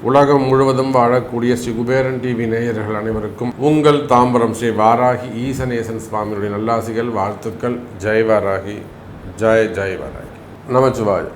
உலகம் முழுவதும் வாழக்கூடிய ஸ்ரீ குபேரன் டிவி நேயர்கள் அனைவருக்கும் உங்கள் தாம்பரம் ஸ்ரீ வாராகி ஈசனேசன் சுவாமியுடைய நல்லாசிகள், வாழ்த்துக்கள். ஜெய் வாராகி, ஜெய் ஜெய் வாராகி. நமச்சிவாய்.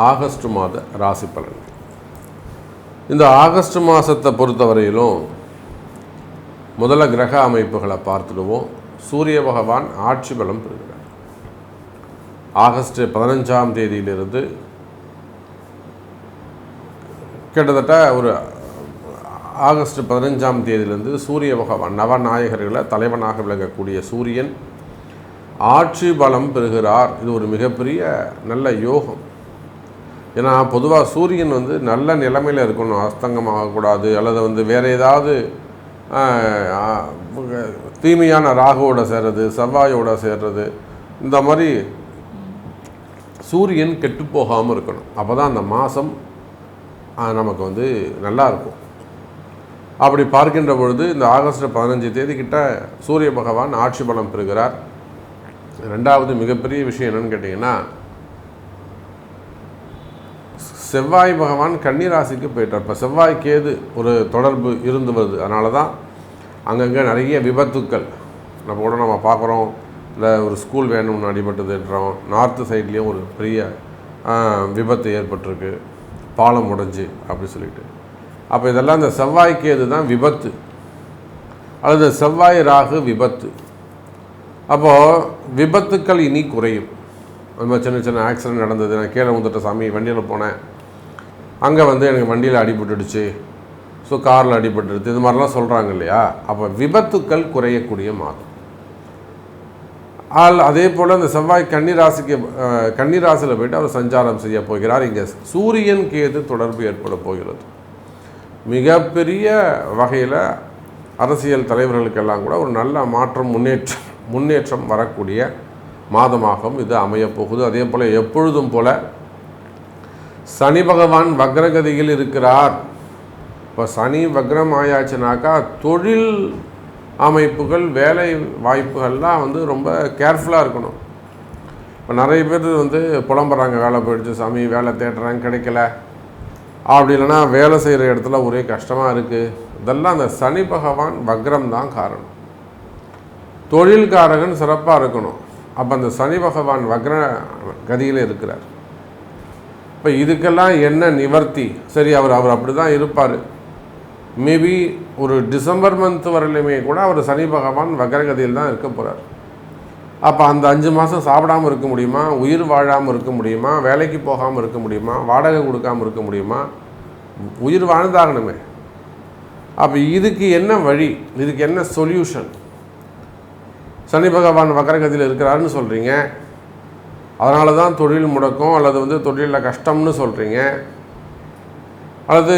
ஆகஸ்ட் மாத ராசி பலன். இந்த ஆகஸ்ட் மாதத்தை பொறுத்தவரையிலும் முதல்ல கிரக அமைப்புகளை பார்த்துடுவோம். சூரிய பகவான் ஆட்சி பலம் பெறுகிறார். ஆகஸ்ட் 15ஆம் தேதியிலிருந்து கிட்டத்தட்ட ஒரு ஆகஸ்ட் 15ஆம் தேதியிலிருந்து சூரிய பகவான் நவநாயகர்களை தலைவனாக விளங்கக்கூடிய சூரியன் ஆட்சி பலம் பெறுகிறார். இது ஒரு மிகப்பெரிய நல்ல யோகம். ஏன்னா பொதுவாக சூரியன் நல்ல நிலைமையில் இருக்கணும், அஸ்தங்கமாகக்கூடாது, அல்லது வேறு ஏதாவது தீமையான ராகுவோட சேர்றது, செவ்வாயோட சேர்றது, இந்த மாதிரி சூரியன் கெட்டு போகாமல் இருக்கணும். அப்போ தான் அந்த மாதம் நமக்கு நல்லாயிருக்கும். அப்படி பார்க்கின்ற பொழுது இந்த ஆகஸ்ட் 15 தேதி கிட்ட சூரிய பகவான் ஆட்சி பலம் பெறுகிறார். ரெண்டாவது மிகப்பெரிய விஷயம் என்னன்னு கேட்டிங்கன்னா, செவ்வாய் பகவான் கன்னி ராசிக்கு போயிட்டார். இப்போ செவ்வாய் கேது ஒரு தொடர்பு இருந்து வருது. அதனால தான் அங்கங்கே நிறைய விபத்துக்கள் நம்ம பார்க்குறோம். இல்லை ஒரு ஸ்கூல் வேணும்னு அடிபட்டதுன்றோம். நார்த்து சைட்லேயும் ஒரு பெரிய விபத்து ஏற்பட்டிருக்கு, பாலம் உடைஞ்சு அப்படி சொல்லிட்டு. அப்போ இதெல்லாம் இந்த செவ்வாய் கேது தான் விபத்து, அல்லது செவ்வாய் ராகு விபத்து. அப்போது விபத்துக்கள் இனி குறையும். அது மாதிரி சின்ன சின்ன ஆக்சிடென்ட் நடந்தது, நான் கீழே வந்துட்ட சாமி, வண்டியில் போனேன், அங்கே எனக்கு வண்டியில் அடிபட்டுடுச்சு, ஸோ காரில் அடிபட்டுடுது, இது மாதிரிலாம் சொல்கிறாங்க இல்லையா. அப்போ விபத்துக்கள் குறையக்கூடிய மாதம். அதே போல் இந்த செவ்வாய் கன்னிராசியில் போய்ட்டு அவர் சஞ்சாரம் செய்ய போகிறார். இங்கே சூரியன் கேது தொடர்பு ஏற்பட போகிறது. மிகப்பெரிய வகையில் அரசியல் தலைவர்களுக்கெல்லாம் கூட ஒரு நல்ல மாற்றம், முன்னேற்றம் வரக்கூடிய மாதமாகவும் இது அமையப்போகுது. அதே போல் எப்பொழுதும் போல் சனி பகவான் வக்ரகதியில் இருக்கிறார். இப்போ சனி வக்ரம் ஆயாச்சுனாக்கா தொழில் அமைப்புகள், வேலை வாய்ப்புகள்லாம் ரொம்ப கேர்ஃபுல்லாக இருக்கணும். இப்போ நிறைய பேர் புலம்புறாங்க, வேலை போயிடுச்சு சாமி, வேலை தேடுறாங்க கிடைக்கல, அப்படி இல்லைன்னா வேலை செய்கிற இடத்துல ஒரே கஷ்டமாக இருக்குது. இதெல்லாம் அந்த சனி பகவான் வக்ரம் தான் காரணம். தொழில்காரகன் சிறப்பாக இருக்கணும். அப்போ அந்த சனி பகவான் வக்ர கதியில் இருக்கிறார். இப்போ இதுக்கெல்லாம் என்ன நிவர்த்தி? சரி, அவர் அப்படி தான் இருப்பார். மேபி ஒரு டிசம்பர் மந்த் வரலையுமே கூட அவர் சனி பகவான் வக்ரகதியில் தான் இருக்க போகிறார். அப்போ அந்த 5 மாதம் சாப்பிடாமல் இருக்க முடியுமா? உயிர் வாழாமல் இருக்க முடியுமா? வேலைக்கு போகாமல் இருக்க முடியுமா? வாடகை கொடுக்காமல் இருக்க முடியுமா? உயிர் வாழ்ந்தாகணுமே. அப்போ இதுக்கு என்ன வழி? இதுக்கு என்ன சொல்யூஷன்? சனி பகவான் வக்ரகதியில் இருக்கிறாருன்னு சொல்கிறீங்க, அதனால தான் தொழில் முடக்கம், அல்லது தொழிலில் கஷ்டம்னு சொல்கிறீங்க, அல்லது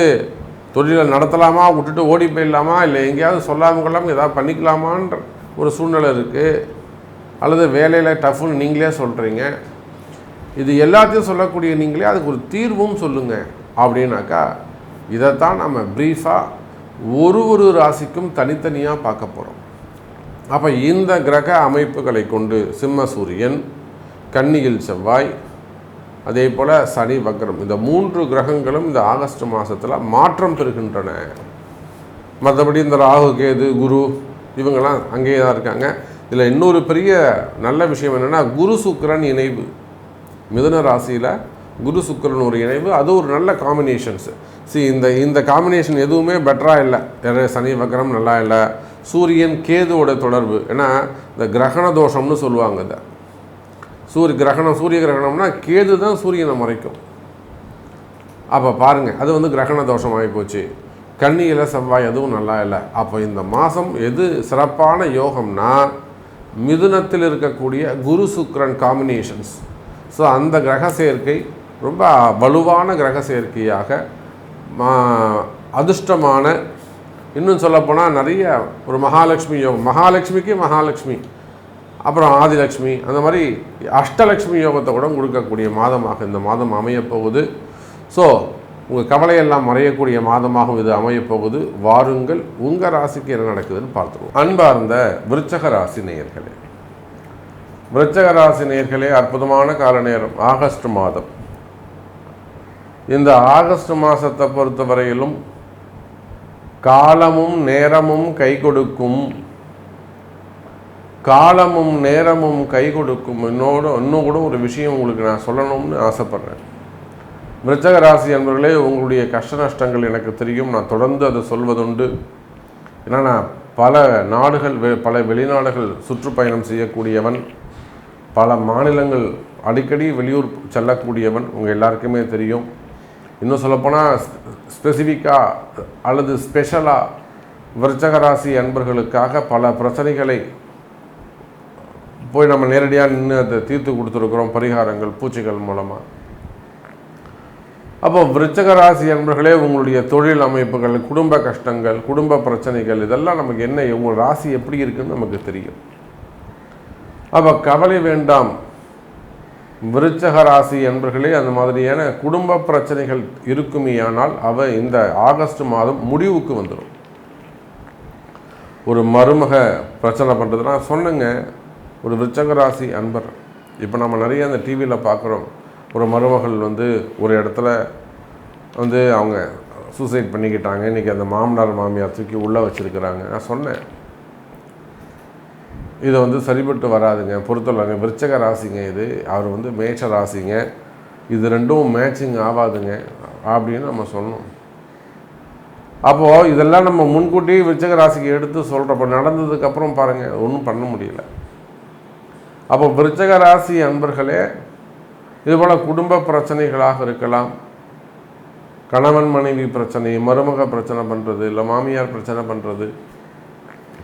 தொழிலை நடத்தலாமா, விட்டுட்டு ஓடி போயிடலாமா, இல்லை எங்கேயாவது சொல்லாமல் கொள்ளாமல் ஏதாவது பண்ணிக்கலாமான்ற ஒரு சூழ்நிலை இருக்குது, அல்லது வேலையில் டஃப்னு நீங்களே சொல்கிறீங்க. இது எல்லாத்தையும் சொல்லக்கூடிய நீங்களே அதுக்கு ஒரு தீர்வும் சொல்லுங்கள் அப்படின்னாக்கா, இதைத்தான் நம்ம ப்ரீஃபாக ஒரு ராசிக்கும் தனித்தனியாக பார்க்க போகிறோம். அப்போ இந்த கிரக அமைப்புகளை கொண்டு சிம்ம சூரியன், கன்னியில் செவ்வாய், அதே போல் சனி வக்ரம், இந்த 3 கிரகங்களும் இந்த ஆகஸ்ட் மாதத்தில் மாற்றம் பெறுகின்றன. மற்றபடி இந்த ராகு கேது குரு இவங்கெல்லாம் அங்கேயே தான் இருக்காங்க. இதில் இன்னொரு பெரிய நல்ல விஷயம் என்னென்னா, குரு சுக்கிரன் இணைவு. மிதுன ராசியில் குரு சுக்கிரன் ஒரு இணைவு, அது ஒரு நல்ல காம்பினேஷன்ஸு. இந்த காம்பினேஷன் எதுவுமே பெட்டராக இல்லை. சனி வக்ரம் நல்லா இல்லை. சூரியன் கேதுவோட தொடர்பு, ஏன்னா இந்த கிரகண தோஷம்னு சொல்லுவாங்க. இந்த சூரிய கிரகணம்னா கேது தான் சூரியனை மறைக்கும். அப்போ பாருங்கள், அது கிரகண தோஷம் ஆகி போச்சு. கன்னியில் செவ்வாய் அதுவும் நல்லா இல்லை. அப்போ இந்த மாதம் எது சிறப்பான யோகம்னா, மிதுனத்தில் இருக்கக்கூடிய குரு சுக்கிரன் காம்பினேஷன்ஸ். ஸோ அந்த கிரக சேர்க்கை ரொம்ப வலுவான கிரக சேர்க்கையாக, அதிர்ஷ்டமான, இன்னும் சொல்லப்போனால் நிறைய ஒரு மகாலட்சுமி யோகம், மகாலட்சுமி அப்புறம் ஆதிலட்சுமி, அந்த மாதிரி அஷ்டலட்சுமி யோகத்தை கூட கொடுக்கக்கூடிய மாதமாக இந்த மாதம் அமையப்போகுது. ஸோ உங்கள் கவலையெல்லாம் மறையக்கூடிய மாதமாகவும் இது அமையப்போகுது. வாருங்கள், உங்கள் ராசிக்கு என்ன நடக்குதுன்னு பார்த்துருவோம். அன்பார்ந்த விருச்சக ராசி நேயர்களே, விருச்சிக ராசி நேயர்களே, அற்புதமான கால நேரம் ஆகஸ்ட் மாதம். இந்த ஆகஸ்ட் மாதத்தை பொறுத்தவரையிலும் காலமும் நேரமும் கை கொடுக்கும். காலமும் நேரமும் கை கொடுக்கும். இன்னும் கூட ஒரு விஷயம் உங்களுக்கு நான் சொல்லணும்னு ஆசைப்படுறேன். விருச்சிக ராசி என்பவர்களே, உங்களுடைய கஷ்ட நஷ்டங்கள் எனக்கு தெரியும். நான் தொடர்ந்து அதை சொல்வதுண்டு. ஏன்னா நான் பல நாடுகள், பல வெளிநாடுகள் சுற்றுப்பயணம் செய்யக்கூடியவன், பல மாநிலங்கள் அடிக்கடி வெளியூர் செல்லக்கூடியவன். உங்கள் எல்லாருக்குமே தெரியும். இன்னும் சொல்லப்போனால் ஸ்பெசிஃபிக்காக அல்லது ஸ்பெஷலாக விருச்சிக ராசி அன்பர்களுக்காக பல பிரச்சனைகளை போய் நம்ம நேரடியாக நின்று அதை தீர்த்து கொடுத்துருக்குறோம், பரிகாரங்கள் பூச்சிகள் மூலமாக. அப்போ விருச்சிக ராசி அன்பர்களே, உங்களுடைய தொழில் அமைப்புகள், குடும்ப கஷ்டங்கள், குடும்ப பிரச்சனைகள், இதெல்லாம் நமக்கு என்ன, உங்கள் ராசி எப்படி இருக்குன்னு நமக்கு தெரியும். அப்போ கவலை வேண்டாம் விருச்சிக ராசி அன்பர்களே. அந்த மாதிரியான குடும்ப பிரச்சனைகள் இருக்குமேயானால் இந்த ஆகஸ்ட் மாதம் முடிவுக்கு வந்துடும். ஒரு மருமக பிரச்சனை பண்ணுறதுனா சொன்னங்க, ஒரு விருச்சிக ராசி அன்பர். இப்போ நம்ம நிறைய அந்த டிவியில் பார்க்குறோம். ஒரு மருமகள் ஒரு இடத்துல அவங்க சூசைட் பண்ணிக்கிட்டாங்க. இன்றைக்கி அந்த மாமனார் மாமியார் தூக்கி உள்ளே வச்சுருக்கிறாங்க. நான் சொன்னேன், இதை சரிபட்டு வராதுங்க, பொறுத்தவரைங்க. விருச்சிக ராசிங்க இது, அவர் மேஷ ராசிங்க, இது ரெண்டும் மேட்சிங் ஆகாதுங்க அப்படின்னு நம்ம சொன்னோம். அப்போது இதெல்லாம் நம்ம முன்கூட்டி விருச்சிக ராசிக்கு எடுத்து சொல்கிறப்போ நடந்ததுக்கப்புறம் பாருங்கள், ஒன்றும் பண்ண முடியல. அப்போ விருச்சிக ராசி அன்பர்களே, இதுபோல் குடும்ப பிரச்சனைகளாக இருக்கலாம். கணவன் மனைவி பிரச்சனை, மருமக பிரச்சனை பண்ணுறது, இல்லை மாமியார் பிரச்சனை பண்ணுறது,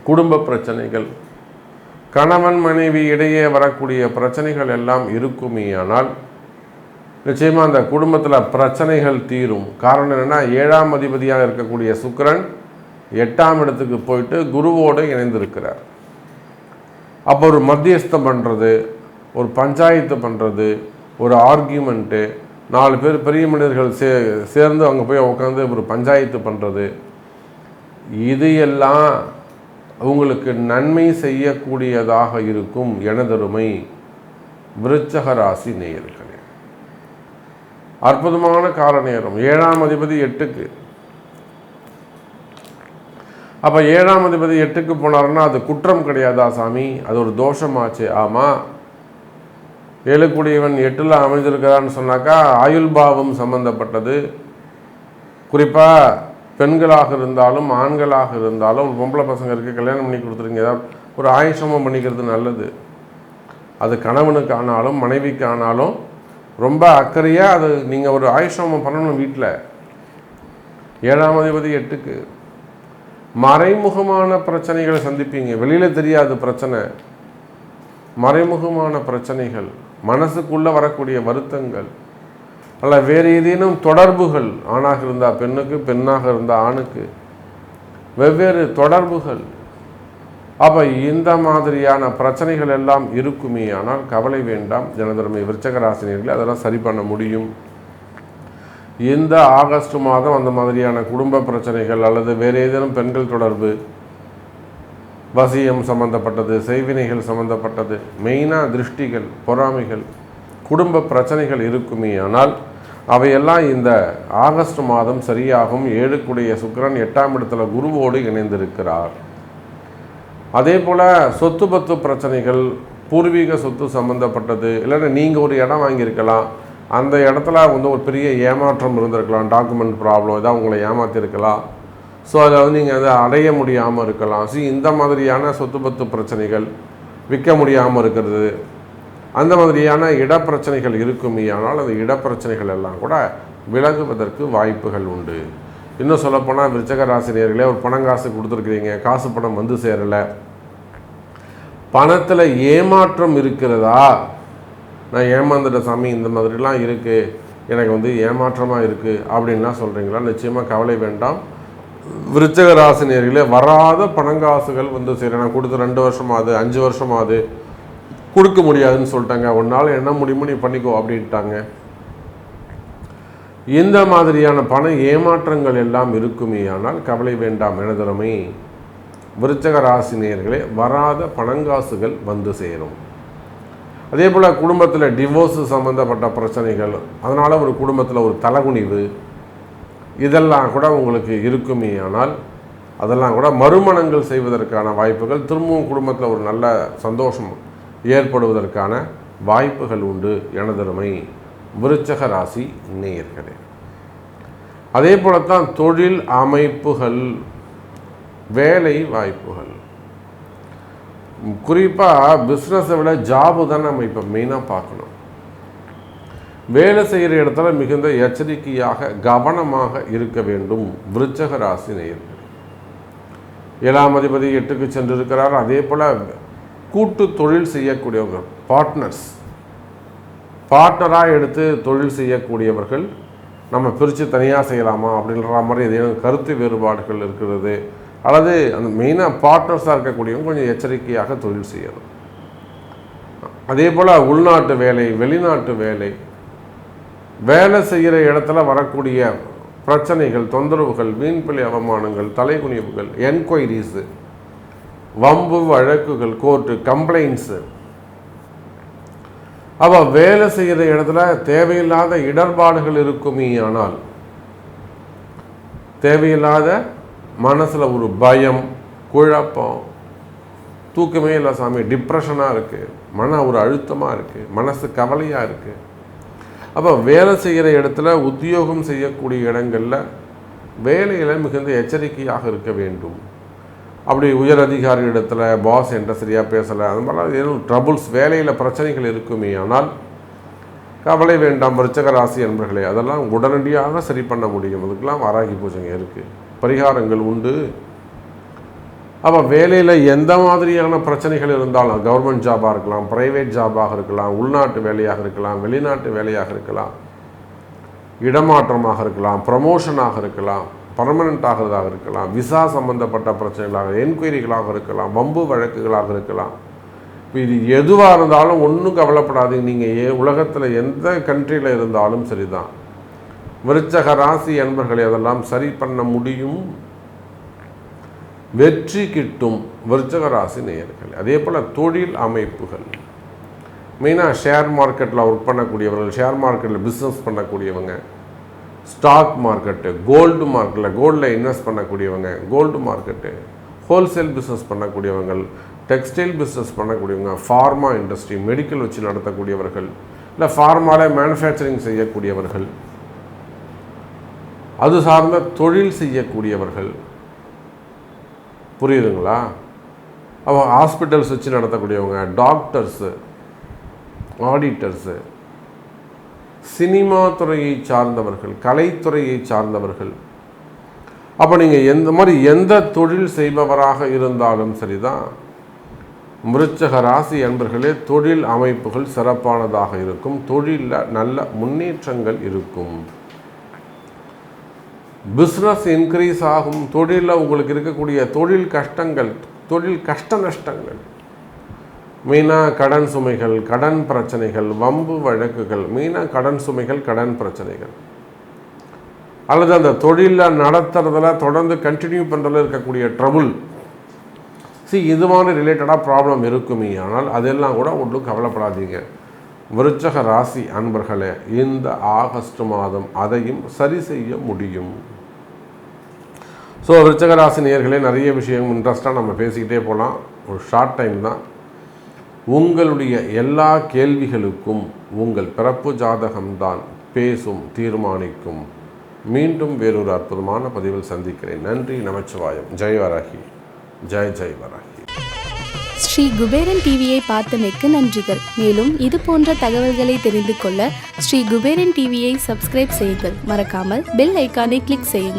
குடும்ப பிரச்சனைகள், கணவன் மனைவி இடையே வரக்கூடிய பிரச்சனைகள் எல்லாம் இருக்குமேயானால் நிச்சயமாக அந்த குடும்பத்தில் பிரச்சனைகள் தீரும். காரணம் என்னென்னா, 7ஆம் அதிபதியாக இருக்கக்கூடிய சுக்கிரன் 8ஆம் இடத்துக்கு போயிட்டு குருவோடு இணைந்திருக்கிறார். அப்போ ஒரு மத்தியஸ்தம் பண்ணுறது, ஒரு பஞ்சாயத்து பண்ணுறது, ஒரு ஆர்கியூமெண்ட்டு, 4 பேர் பெரிய மனிதர்கள் சேர்ந்து அங்கே போய் உட்காந்து ஒரு பஞ்சாயத்து பண்ணுறது, இது எல்லாம் உங்களுக்கு நன்மை செய்யக்கூடியதாக இருக்கும். எனதருமை விருச்சிக ராசி நேயர்களே, அற்புதமான கால நேரம். 7ஆம் அதிபதி 8க்கு. அப்போ 7ஆம் அதிபதி 8க்கு போனாருன்னா அது குற்றம் கிடையாதா சாமி, அது ஒரு தோஷமாச்சு? ஆமாம், 7 8ல் அமைஞ்சிருக்கிறான்னு சொன்னாக்கா ஆயுள் பாவம் சம்பந்தப்பட்டது. குறிப்பாக பெண்களாக இருந்தாலும் ஆண்களாக இருந்தாலும், பொம்பளை பசங்க இருக்க கல்யாணம் பண்ணி கொடுத்துருங்க, ஏதாவது ஒரு ஆயுஷமம் பண்ணிக்கிறது நல்லது. அது கணவனுக்கு ஆனாலும் மனைவிக்கு ஆனாலும் ரொம்ப அக்கறையாக அது நீங்கள் ஒரு ஆயுஷமம் பண்ணணும் வீட்டில். 7ஆம் அதிபதி 8க்கு. மறைமுகமான பிரச்சனைகளை சந்திப்பீங்க, வெளியில் தெரியாது பிரச்சனை, மறைமுகமான பிரச்சனைகள், மனசுக்குள்ளே வரக்கூடிய வருத்தங்கள், அல்ல வேறு ஏதேனும் தொடர்புகள், ஆணாக இருந்தால் பெண்ணுக்கு, பெண்ணாக இருந்தால் ஆணுக்கு, வெவ்வேறு தொடர்புகள். அப்போ இந்த மாதிரியான பிரச்சனைகள் எல்லாம் இருக்குமே. ஆனால் கவலை வேண்டாம் ஜனதர்மை விருச்சிக ராசினியர்களே, அதெல்லாம் சரி பண்ண முடியும். இந்த ஆகஸ்ட் மாதம் அந்த மாதிரியான குடும்ப பிரச்சனைகள் அல்லது வேறு ஏதேனும் பெண்கள் தொடர்பு, வசியம் சம்பந்தப்பட்டது, செய்வினைகள் சம்பந்தப்பட்டது, மெயினாக திருஷ்டிகள், பொறாமைகள், குடும்ப பிரச்சனைகள் இருக்குமே. ஆனால் அவையெல்லாம் இந்த ஆகஸ்ட் மாதம் சரியாகும். 7க்குடைய சுக்கிரன் 8ஆம் இடத்துல குருவோடு இணைந்திருக்கிறார். அதே போல் சொத்து பத்து பிரச்சனைகள், பூர்வீக சொத்து சம்மந்தப்பட்டது, இல்லைன்னா நீங்கள் ஒரு இடம் வாங்கியிருக்கலாம், அந்த இடத்துல ஒரு பெரிய ஏமாற்றம் இருந்திருக்கலாம், டாக்குமெண்ட் ப்ராப்ளம், ஏதாவது உங்களை ஏமாற்றிருக்கலாம். ஸோ அதில் நீங்கள் அதை அடைய முடியாமல் இருக்கலாம். இந்த மாதிரியான சொத்து பத்து பிரச்சனைகள், விற்க முடியாமல் இருக்கிறது, அந்த மாதிரியான இடப்பிரச்சனைகள் இருக்குமே. ஆனால் அந்த இடப்பிரச்சனைகள் எல்லாம் கூட விலகுவதற்கு வாய்ப்புகள் உண்டு. இன்னும் சொல்லப்போனால் விருச்சிக ராசினியர்களே, ஒரு பணம் காசு கொடுத்துருக்குறீங்க, காசு பணம் வந்து சேரலை, பணத்தில் ஏமாற்றம் இருக்கிறதா, நான் ஏமாந்துட்ட சாமி, இந்த மாதிரிலாம் இருக்குது, எனக்கு ஏமாற்றமாக இருக்குது அப்படின்லாம் சொல்கிறீங்களா? நிச்சயமாக கவலை வேண்டாம் விருச்சிக ராசினியர்களே. வராத பணங்காசுகள் சேர, நான் கொடுத்து 2 வருஷமாகுது, 5 வருஷமாகுது, கொடுக்க முடியாதுன்னு சொல்லிட்டாங்க, உன்னால் என்ன முடியுமோ நீ பண்ணிக்கோ அப்படின்ட்டாங்க. இந்த மாதிரியான பண ஏமாற்றங்கள் எல்லாம் இருக்குமே. ஆனால் கவலை வேண்டாம் எனதருமை விருச்சிக ராசினியர்களே, வராத பணங்காசுகள் வந்து சேரும். அதே போல் குடும்பத்தில் டிவோர்ஸு சம்மந்தப்பட்ட பிரச்சனைகள், அதனால் ஒரு குடும்பத்தில் ஒரு தலகுனிவு, இதெல்லாம் கூட உங்களுக்கு இருக்குமே. ஆனால் அதெல்லாம் கூட மறுமணங்கள் செய்வதற்கான வாய்ப்புகள், திரும்பவும் குடும்பத்தில் ஒரு நல்ல சந்தோஷம் ஏற்படுவதற்கான வாய்ப்புகள் உண்டு எனதருமை விருச்சக ராசி நேயர்களே. அதே போலத்தான் தொழில் அமைப்புகள், வேலை வாய்ப்புகள், குறிப்பாக பிஸ்னஸை விட ஜாபு தான் நம்ம இப்போ மெயினாக பார்க்கணும். வேலை செய்கிற இடத்துல மிகுந்த எச்சரிக்கையாக கவனமாக இருக்க வேண்டும் விருச்சக ராசி நேயர்கள். 7ஆம் அதிபதி 8க்கு சென்றிருக்கிறார். அதே போல் கூட்டு தொழில் செய்யக்கூடியவர்கள், பார்ட்னராக எடுத்து தொழில் செய்யக்கூடியவர்கள், நம்ம பிரித்து தனியாக செய்யலாமா அப்படின்ற மாதிரி ஏதேனும் கருத்து வேறுபாடுகள் இருக்கிறது, அல்லது அந்த மெயினாக பார்ட்னர்ஸாக இருக்கக்கூடியவங்க கொஞ்சம் எச்சரிக்கையாக தொழில் செய்யணும். அதே போல் உள்நாட்டு வேலை, வெளிநாட்டு வேலை, வேலை செய்கிற இடத்துல வரக்கூடிய பிரச்சனைகள், தொந்தரவுகள், வீண்பிழை அவமானங்கள், தலைகுனிவுகள், என்கொயரிஸு, வம்பு வழக்குகள், கோர்ட்டு கம்ப்ளைண்ட்ஸு. அப்போ வேலை செய்கிற இடத்துல தேவையில்லாத இடர்பாடுகள் இருக்குமே. ஆனால் தேவையில்லாத மனசில் ஒரு பயம், குழப்பம், தூக்கமே இல்லை சாமி, டிப்ரெஷனாக இருக்குது, மன ஒரு அழுத்தமாக இருக்குது, மனசு கவலையாக இருக்குது. அப்போ வேலை செய்கிற இடத்துல, உத்தியோகம் செய்யக்கூடிய இடங்களில் வேலையில் மிகுந்த எச்சரிக்கையாக இருக்க வேண்டும். அப்படி உயர் அதிகாரி இடத்துல பாஸ் என்ற சரியாக பேசலை, அது மாதிரிலாம் ஏதும் ட்ரபுள்ஸ், வேலையில் பிரச்சனைகள் இருக்குமே. ஆனால் கவலை வேண்டாம் விருச்சக ராசி என்பர்களே, அதெல்லாம் உடனடியாக சரி பண்ண முடியும். அதுக்கெல்லாம் வாராகி பூஜைங்க இருக்குது, பரிகாரங்கள் உண்டு. அப்போ வேலையில் எந்த மாதிரியான பிரச்சனைகள் இருந்தாலும், கவர்மெண்ட் ஜாபாக இருக்கலாம், ப்ரைவேட் ஜாபாக இருக்கலாம், உள்நாட்டு வேலையாக இருக்கலாம், வெளிநாட்டு வேலையாக இருக்கலாம், இடமாற்றமாக இருக்கலாம், ப்ரமோஷனாக இருக்கலாம், பர்மனெண்ட் ஆகிறதாக இருக்கலாம், விசா சம்பந்தப்பட்ட பிரச்சனைகளாக, என்கொயரிகளாக இருக்கலாம், வம்பு வழக்குகளாக இருக்கலாம். இப்போ இது எதுவாக இருந்தாலும் ஒன்றும் கவலைப்படாதீங்க. நீங்கள் உலகத்தில் எந்த கண்ட்ரியில் இருந்தாலும் சரிதான், விருச்சக ராசி என்பர்களை அதெல்லாம் சரி பண்ண முடியும், வெற்றி கிட்டும் விருச்சக ராசி நேயர்கள். அதே போல் தொழில் அமைப்புகள், மெயினாக ஷேர் மார்க்கெட்டில் ஒர்க் பண்ணக்கூடியவர்கள், ஷேர் மார்க்கெட்டில் பிஸ்னஸ் பண்ணக்கூடியவங்க, ஸ்டாக் மார்க்கெட்டு, கோல்டு மார்க்கெட்டில் கோல்டில் இன்வெஸ்ட் பண்ணக்கூடியவங்க, கோல்டு மார்க்கெட்டு, ஹோல்சேல் பிஸ்னஸ் பண்ணக்கூடியவங்க, டெக்ஸ்டைல் பிஸ்னஸ் பண்ணக்கூடியவங்க, ஃபார்மா இண்டஸ்ட்ரி, மெடிக்கல் வச்சு நடத்தக்கூடியவர்கள், இல்லை ஃபார்மாவில் மேனுஃபேக்சரிங் செய்யக்கூடியவர்கள், அது சார்ந்த தொழில் செய்யக்கூடியவர்கள், புரியுதுங்களா? அவங்க ஹாஸ்பிட்டல்ஸ் வச்சு நடத்தக்கூடியவங்க, டாக்டர்ஸு, ஆடிட்டர்ஸு, சினிமா துறையை சார்ந்தவர்கள், கலைத்துறையை சார்ந்தவர்கள். அப்போ நீங்கள் எந்த மாதிரி எந்த தொழில் செய்பவராக இருந்தாலும் சரிதான், விருச்சக ராசி என்பர்களே தொழில் அமைப்புகள் சிறப்பானதாக இருக்கும், தொழிலில் நல்ல முன்னேற்றங்கள் இருக்கும், பிஸ்னஸ் இன்க்ரீஸ் ஆகும். தொழிலில் உங்களுக்கு இருக்கக்கூடிய தொழில் கஷ்டங்கள், தொழில் கஷ்ட நஷ்டங்கள், மெயினாக கடன் சுமைகள், கடன் பிரச்சனைகள், வம்பு வழக்குகள், மெயினாக கடன் சுமைகள், கடன் பிரச்சனைகள், அல்லது அந்த தொழிலில் நடத்துறதுல தொடர்ந்து கண்டினியூ பண்ணுறதுல இருக்கக்கூடிய ட்ரபுள், இது மாதிரி ரிலேட்டடாக ப்ராப்ளம் இருக்குமே. ஆனால் அதெல்லாம் கூட ஒன்றும் கவலைப்படாதீங்க விருச்சக ராசி அன்பர்களே, இந்த ஆகஸ்ட் மாதம் அதையும் சரி செய்ய முடியும். ஸோ விருச்சக ராசி நேயர்களே, நிறைய விஷயம் இன்ட்ரெஸ்டாக நம்ம பேசிக்கிட்டே போகலாம், ஒரு ஷார்ட் டைம் தான். உங்களுடைய எல்லா கேள்விகளுக்கும் உங்கள் பிறப்பு ஜாதகம்தான் பேசும், தீர்மானிக்கும். மீண்டும் வேறொரு அற்புதமான பதிவில் சந்திக்கிறேன். நன்றி, நமச்சிவாயம். ஜெய் வராகி, ஜெய் ஜெய் வராகி. ஸ்ரீ குபேரன் டிவியை பார்த்தமைக்கு நன்றிகள். மேலும் இது போன்ற தகவல்களை தெரிந்து கொள்ள ஸ்ரீ குபேரன் டிவியை சப்ஸ்கிரைப் செய்யுங்கள். மறக்காமல் பெல் ஐக்கானை கிளிக் செய்யுங்கள்.